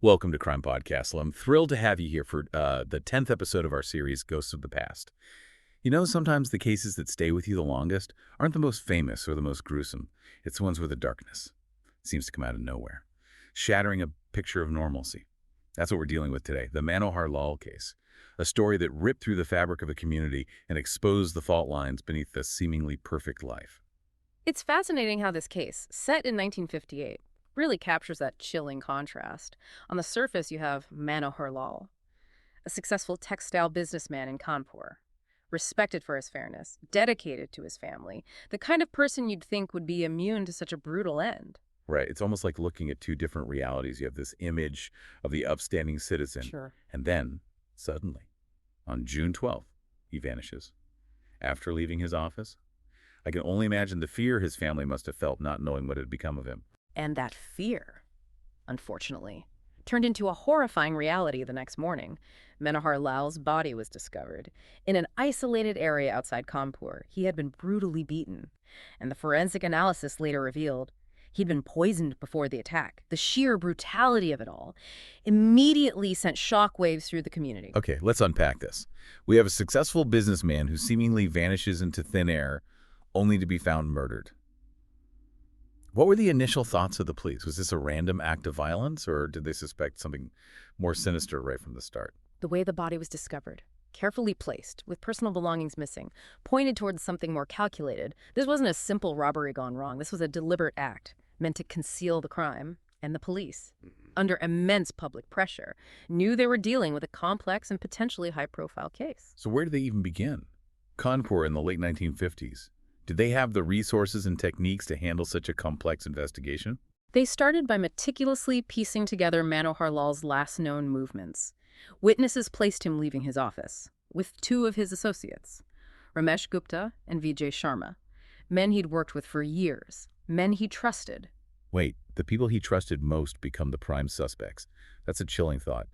Welcome to CrimePod Castle. I'm thrilled to have you here for the 10th episode of our series, Ghosts of the Past. You know, sometimes the cases that stay with you the longest aren't the most famous or the most gruesome. It's the ones where the darkness seems to come out of nowhere, shattering a picture of normalcy. That's what we're dealing with today, the Manohar Lal case, a story that ripped through the fabric of a community and exposed the fault lines beneath a seemingly perfect life. It's fascinating how this case, set in 1958, really captures that chilling contrast. On the surface, you have Manohar Lal, a successful textile businessman in Kanpur, respected for his fairness, dedicated to his family, the kind of person you'd think would be immune to such a brutal end. Right, it's almost like looking at two different realities. You have this image of the upstanding citizen, Sure. and then, suddenly, on June 12th, he vanishes. After leaving his office, I can only imagine the fear his family must have felt not knowing what had become of him. And that fear, unfortunately, turned into a horrifying reality the next morning. Manohar Lal's body was discovered. In an isolated area outside Kanpur, he had been brutally beaten. And the forensic analysis later revealed he'd been poisoned before the attack. The sheer brutality of it all immediately sent shockwaves through the community. Okay, let's unpack this. We have a successful businessman who seemingly vanishes into thin air, only to be found murdered. What were the initial thoughts of the police? Was this a random act of violence, or did they suspect something more sinister right from the start? The way the body was discovered, carefully placed, with personal belongings missing, pointed towards something more calculated. This wasn't a simple robbery gone wrong. This was a deliberate act meant to conceal the crime. And the police, under immense public pressure, knew they were dealing with a complex and potentially high-profile case. So where did they even begin? Kanpur in the late 1950s. Did they have the resources and techniques to handle such a complex investigation? They started by meticulously piecing together Manohar Lal's last known movements. Witnesses placed him leaving his office, with two of his associates, Ramesh Gupta and Vijay Sharma, men he'd worked with for years, men he trusted. Wait, the people he trusted most become the prime suspects. That's a chilling thought.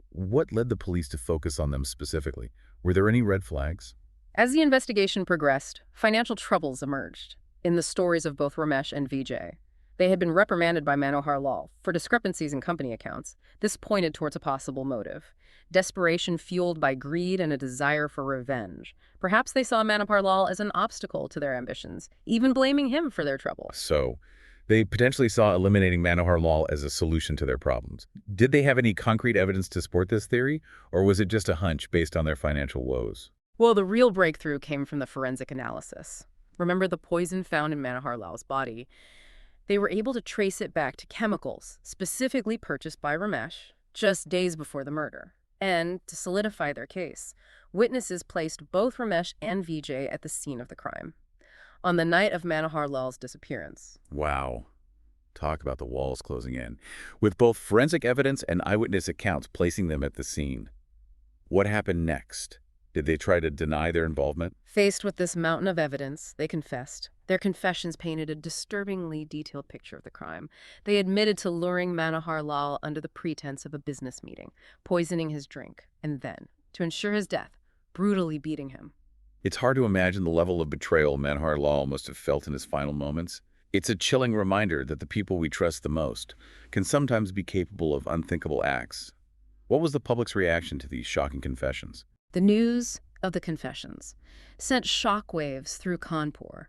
What led the police to focus on them specifically? Were there any red flags? As the investigation progressed, financial troubles emerged in the stories of both Ramesh and Vijay. They had been reprimanded by Manohar Lal for discrepancies in company accounts. This pointed towards a possible motive. Desperation fueled by greed and a desire for revenge. Perhaps they saw Manohar Lal as an obstacle to their ambitions, even blaming him for their trouble. So, they potentially saw eliminating Manohar Lal as a solution to their problems. Did they have any concrete evidence to support this theory, or was it just a hunch based on their financial woes? Well, the real breakthrough came from the forensic analysis. Remember the poison found in Manohar Lal's body? They were able to trace it back to chemicals specifically purchased by Ramesh just days before the murder. And to solidify their case, witnesses placed both Ramesh and Vijay at the scene of the crime on the night of Manohar Lal's disappearance. Wow. Talk about the walls closing in. With both forensic evidence and eyewitness accounts placing them at the scene. What happened next? Did they try to deny their involvement? Faced with this mountain of evidence, they confessed. Their confessions painted a disturbingly detailed picture of the crime. They admitted to luring Manohar Lal under the pretense of a business meeting, poisoning his drink, and then, to ensure his death, brutally beating him. It's hard to imagine the level of betrayal Manohar Lal must have felt in his final moments. It's a chilling reminder that the people we trust the most can sometimes be capable of unthinkable acts. What was the public's reaction to these shocking confessions? The news of the confessions sent shockwaves through Kanpur.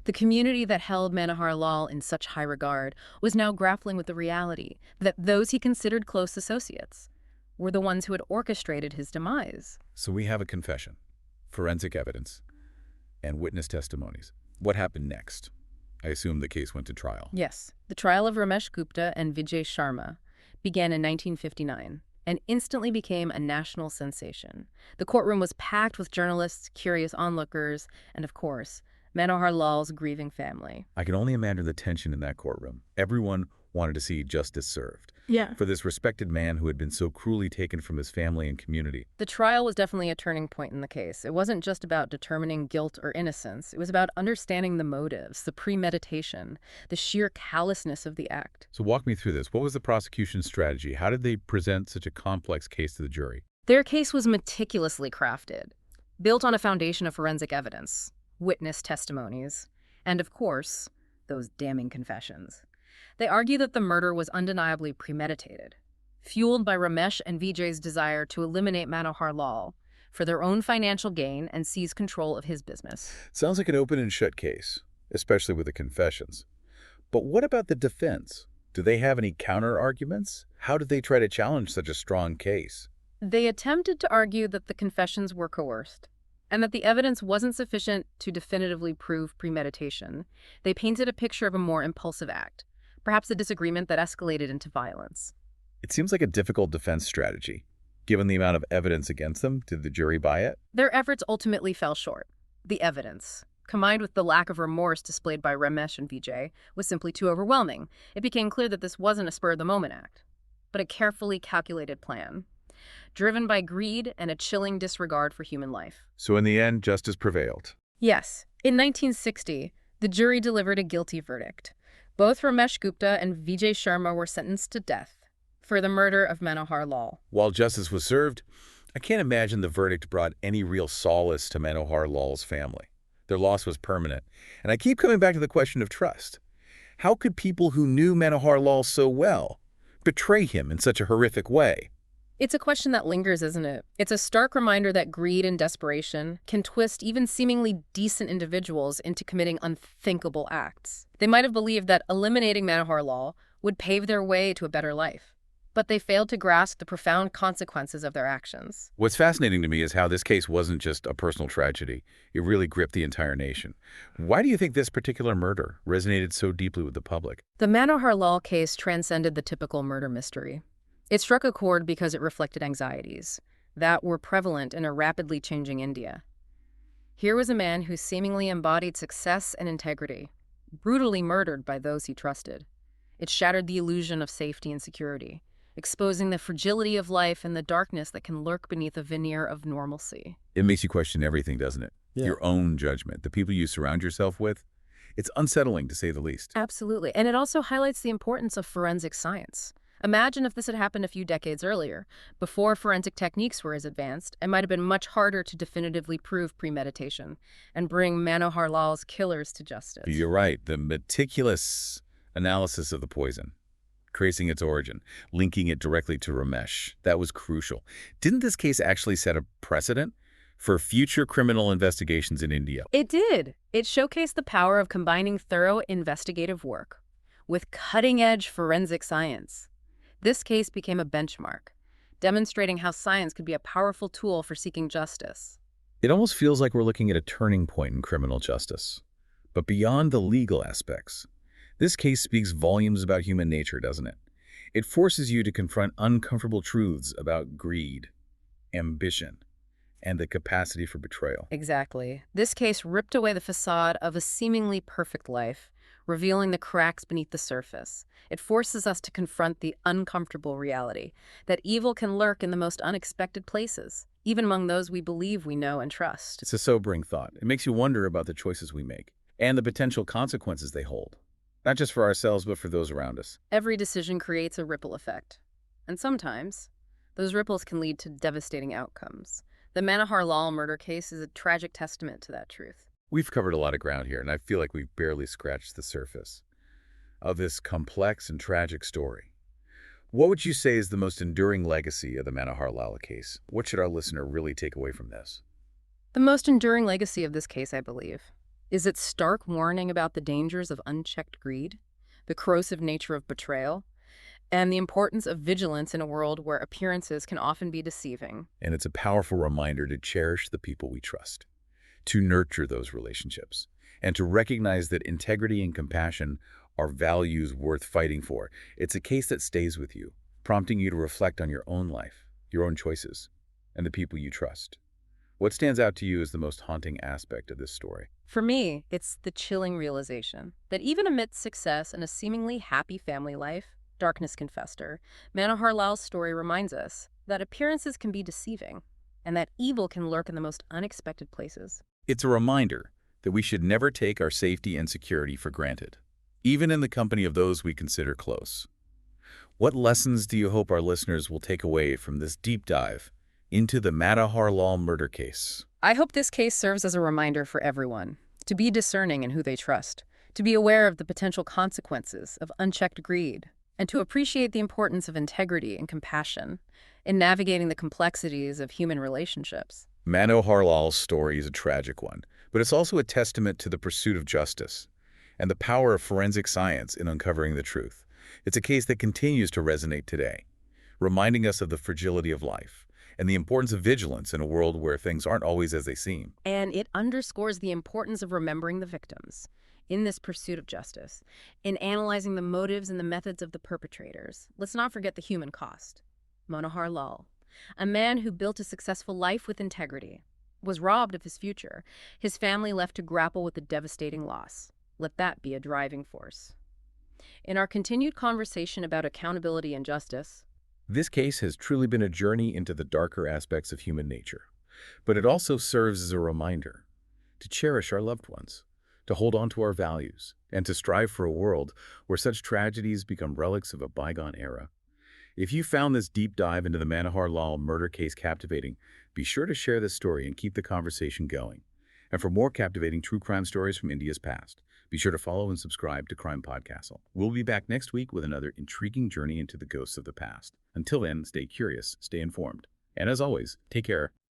The community that held Manohar Lal in such high regard was now grappling with the reality that those he considered close associates were the ones who had orchestrated his demise. So we have a confession, forensic evidence, and witness testimonies. What happened next? I assume the case went to trial. Yes, the trial of Ramesh Gupta and Vijay Sharma began in 1959. And instantly became a national sensation. The courtroom was packed with journalists, curious onlookers, and of course, Manohar Lal's grieving family. I can only imagine the tension in that courtroom. Everyone wanted to see justice served. Yeah. For this respected man who had been so cruelly taken from his family and community. The trial was definitely a turning point in the case. It wasn't just about determining guilt or innocence. It was about understanding the motives, the premeditation, the sheer callousness of the act. So walk me through this. What was the prosecution's strategy? How did they present such a complex case to the jury? Their case was meticulously crafted, built on a foundation of forensic evidence, witness testimonies, and of course, those damning confessions. They argue that the murder was undeniably premeditated. fueled by Ramesh and Vijay's desire to eliminate Manohar Lal for their own financial gain and seize control of his business. Sounds like an open and shut case, especially with the confessions. But what about the defense? Do they have any counter-arguments? How did they try to challenge such a strong case? They attempted to argue that the confessions were coerced and that the evidence wasn't sufficient to definitively prove premeditation. They painted a picture of a more impulsive act, perhaps a disagreement that escalated into violence. It seems like a difficult defense strategy. Given the amount of evidence against them, did the jury buy it? Their efforts ultimately fell short. The evidence, combined with the lack of remorse displayed by Ramesh and Vijay, was simply too overwhelming. It became clear that this wasn't a spur-of-the-moment act, but a carefully calculated plan, driven by greed and a chilling disregard for human life. So in the end, justice prevailed. Yes. In 1960, the jury delivered a guilty verdict. Both Ramesh Gupta and Vijay Sharma were sentenced to death for the murder of Manohar Lal. While justice was served, I can't imagine the verdict brought any real solace to Manohar Lal's family. Their loss was permanent. And I keep coming back to the question of trust. How could people who knew Manohar Lal so well betray him in such a horrific way? It's a question that lingers, isn't it? It's a stark reminder that greed and desperation can twist even seemingly decent individuals into committing unthinkable acts. They might have believed that eliminating Manohar Lal would pave their way to a better life, but they failed to grasp the profound consequences of their actions. What's fascinating to me is how this case wasn't just a personal tragedy. It really gripped the entire nation. Why do you think this particular murder resonated so deeply with the public? The Manohar Lal case transcended the typical murder mystery. It struck a chord because it reflected anxieties that were prevalent in a rapidly changing India. Here was a man who seemingly embodied success and integrity, brutally murdered by those he trusted. It shattered the illusion of safety and security, exposing the fragility of life and the darkness that can lurk beneath a veneer of normalcy. It makes you question everything, doesn't it? Yeah. Your own judgment, the people you surround yourself with. It's unsettling, to say the least. Absolutely. And it also highlights the importance of forensic science. Imagine if this had happened a few decades earlier. Before forensic techniques were as advanced, it might have been much harder to definitively prove premeditation and bring Manohar Lal's killers to justice. You're right. The meticulous analysis of the poison, tracing its origin, linking it directly to Ramesh, that was crucial. Didn't this case actually set a precedent for future criminal investigations in India? It did. It showcased the power of combining thorough investigative work with cutting-edge forensic science. This case became a benchmark, demonstrating how science could be a powerful tool for seeking justice. It almost feels like we're looking at a turning point in criminal justice. But beyond the legal aspects, this case speaks volumes about human nature, doesn't it? It forces you to confront uncomfortable truths about greed, ambition, and the capacity for betrayal. Exactly. This case ripped away the facade of a seemingly perfect life, revealing the cracks beneath the surface. It forces us to confront the uncomfortable reality that evil can lurk in the most unexpected places, even among those we believe we know and trust. It's a sobering thought. It makes you wonder about the choices we make and the potential consequences they hold, not just for ourselves, but for those around us. Every decision creates a ripple effect, and sometimes those ripples can lead to devastating outcomes. The Manohar Lal murder case is a tragic testament to that truth. We've covered a lot of ground here, and I feel like we've barely scratched the surface of this complex and tragic story. What would you say is the most enduring legacy of the Manohar Lal case? What should our listener really take away from this? The most enduring legacy of this case, I believe, is its stark warning about the dangers of unchecked greed, the corrosive nature of betrayal, and the importance of vigilance in a world where appearances can often be deceiving. And it's a powerful reminder to cherish the people we trust, to nurture those relationships, and to recognize that integrity and compassion are values worth fighting for. It's a case that stays with you, prompting you to reflect on your own life, your own choices, and the people you trust. What stands out to you as the most haunting aspect of this story? For me, it's the chilling realization that even amidst success and a seemingly happy family life, darkness can fester. Manohar Lal's story reminds us that appearances can be deceiving and that evil can lurk in the most unexpected places. It's a reminder that we should never take our safety and security for granted, even in the company of those we consider close. What lessons do you hope our listeners will take away from this deep dive into the Manohar Lal murder case? I hope this case serves as a reminder for everyone to be discerning in who they trust, to be aware of the potential consequences of unchecked greed, and to appreciate the importance of integrity and compassion in navigating the complexities of human relationships. Manohar Lal's story is a tragic one, but it's also a testament to the pursuit of justice and the power of forensic science in uncovering the truth. It's a case that continues to resonate today, reminding us of the fragility of life and the importance of vigilance in a world where things aren't always as they seem. And it underscores the importance of remembering the victims in this pursuit of justice, in analyzing the motives and the methods of the perpetrators. Let's not forget the human cost. Manohar Lal, a man who built a successful life with integrity, was robbed of his future, his family left to grapple with the devastating loss. Let that be a driving force. In our continued conversation about accountability and justice, This case has truly been a journey into the darker aspects of human nature, but it also serves as a reminder to cherish our loved ones, to hold on to our values, and to strive for a world where such tragedies become relics of a bygone era. If you found this deep dive into the Manohar Lal murder case captivating, be sure to share this story and keep the conversation going. And for more captivating true crime stories from India's past, be sure to follow and subscribe to CrimePod Castle. We'll be back next week with another intriguing journey into the ghosts of the past. Until then, stay curious, stay informed, and as always, take care.